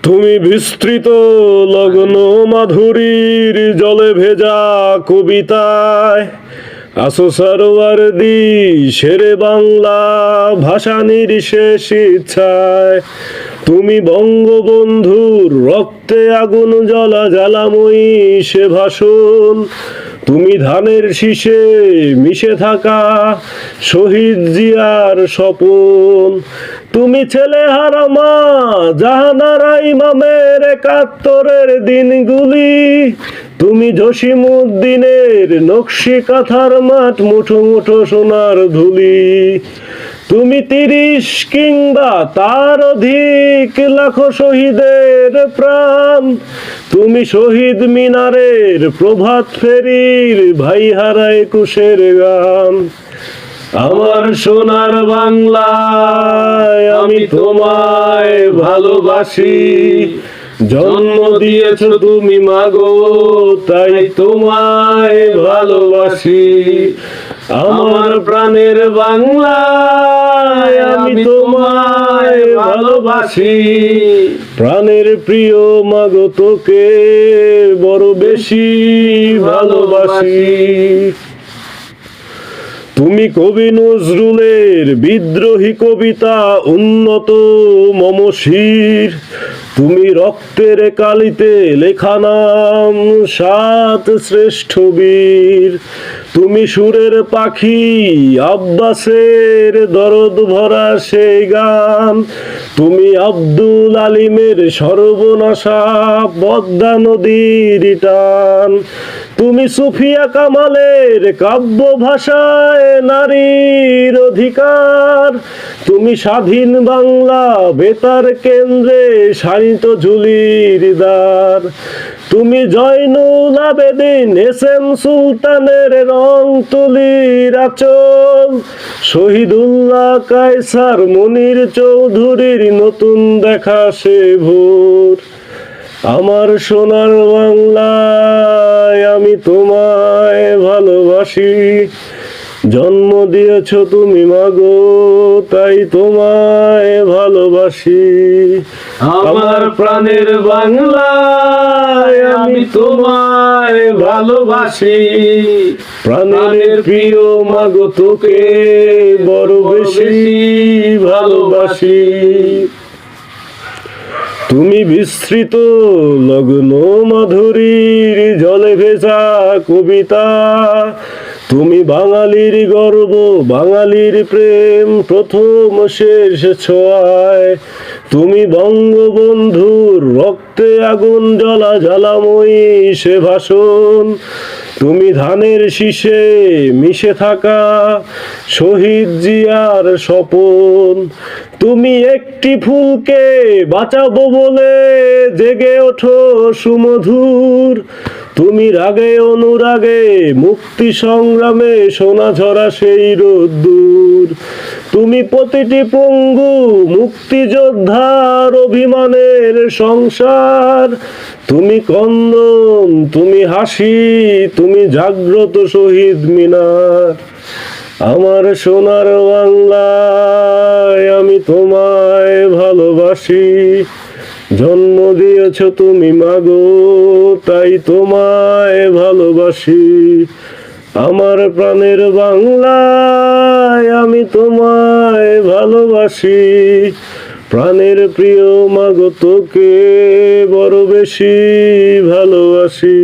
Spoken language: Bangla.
তুমি বিস্তৃত লগ্ন মাধুরীর জলে ভেজা কবিতায় আসো সরোয়ার্দি শেরে বাংলা ভাষা নির্শেষ ইচ্ছায়। তুমি বঙ্গবন্ধুর রক্তে আগুন জ্বলা জ্বালাময়ী সে ভাষণ। তুমি ধানের শীষে মিশে থাকা শহীদ জিয়ার স্বপন। তুমি ছেলে হারামা জাহানারা ইমামের ৭১-এর দিনগুলি। তুমি জসিমউদ্দিনের নকশি কাঁথার মাঠ মুঠো মুঠো সোনার ধুলি। তুমি ৩০ কিংবা তার অধিক লাখো শহীদের প্রাণ। তুমি শহীদ মিনারের প্রভাত ফেরির ভাই হারা ২১-এর গান। আমার সোনার বাংলায় আমি তোমায় ভালোবাসি। জন্ম দিয়েছ তুমি মাগো তাই তোমায় ভালোবাসি। আমার প্রাণের বাংলায় আমি তোমায় ভালোবাসি। প্রাণের প্রিয় মাগো তোকে বড় বেশি ভালোবাসি। তুমি কবি নজরুলের বিদ্রোহী কবিতা উন্নত মমশির। তুমি রক্তের কালিতে লেখা নাম ৭ শ্রেষ্ঠ বীর। তুমি সুরের পাখি আব্বাসের দরদ ভরা সেই গান। তুমি আব্দুল আলিমের সর্বনাশা পদ্মা নদীর টান। তুমি সুফিয়া কামালের কাব্য ভাষায় নারীর অধিকার। তুমি স্বাধীন বাংলা বেতার কেন্দ্রে শায়িত ঝুলির দ্বার। তুমি জয়নুল আবেদিন এস.এম. সুলতানের রং তুলির আঁচল। শহীদুল্লাহ কায়সার মনির চৌধুরীর নতুন দেখা সে ভোর। আমার সোনার বাংলায় আমি তোমায় ভালোবাসি। জন্ম দিয়েছ তুমি মাগো তাই তোমায় ভালোবাসি। আমার প্রাণের বাংলায় আমি তোমায় ভালোবাসি। প্রাণের প্রিয় মাগো তোকে বড় বেশি ভালোবাসি। তুমি বিস্তৃত লগ্ন মাধুরীর জলে ভেজা কবিতা। তুমি বাঙালির গর্ব বাঙালির প্রেম প্রথম শেষ ছোঁয়ায়। তুমি বঙ্গবন্ধুর রক্তে আগুন জ্বলা জ্বালাময়ী সে ভাষণ। তুমি ধানের শীষে মিশে থাকা শহীদ জিয়ার স্বপন। তুমি একটি ফুলকে বাঁচাবো বলে জেগে ওঠো সুমধুর। তুমি রাগে অনুরাগে মুক্তি সংগ্রামে সোনা ঝরা সেই রোদ্দুর। তুমি প্রতিটি পঙ্গু মুক্তিযোদ্ধার অভিমানের সংসার। তুমি কন্দন তুমি হাসি তুমি জাগ্রত শহীদ মিনার। আমার সোনার বাংলায় আমি তোমায় ভালোবাসি। জন্ম দিয়েছ তুমি মাগো তাই তোমায় ভালোবাসি। আমার প্রাণের বাংলায় আমি তোমায় ভালোবাসি। প্রাণের প্রিয় মাগো তোকে বড় বেশি ভালোবাসি।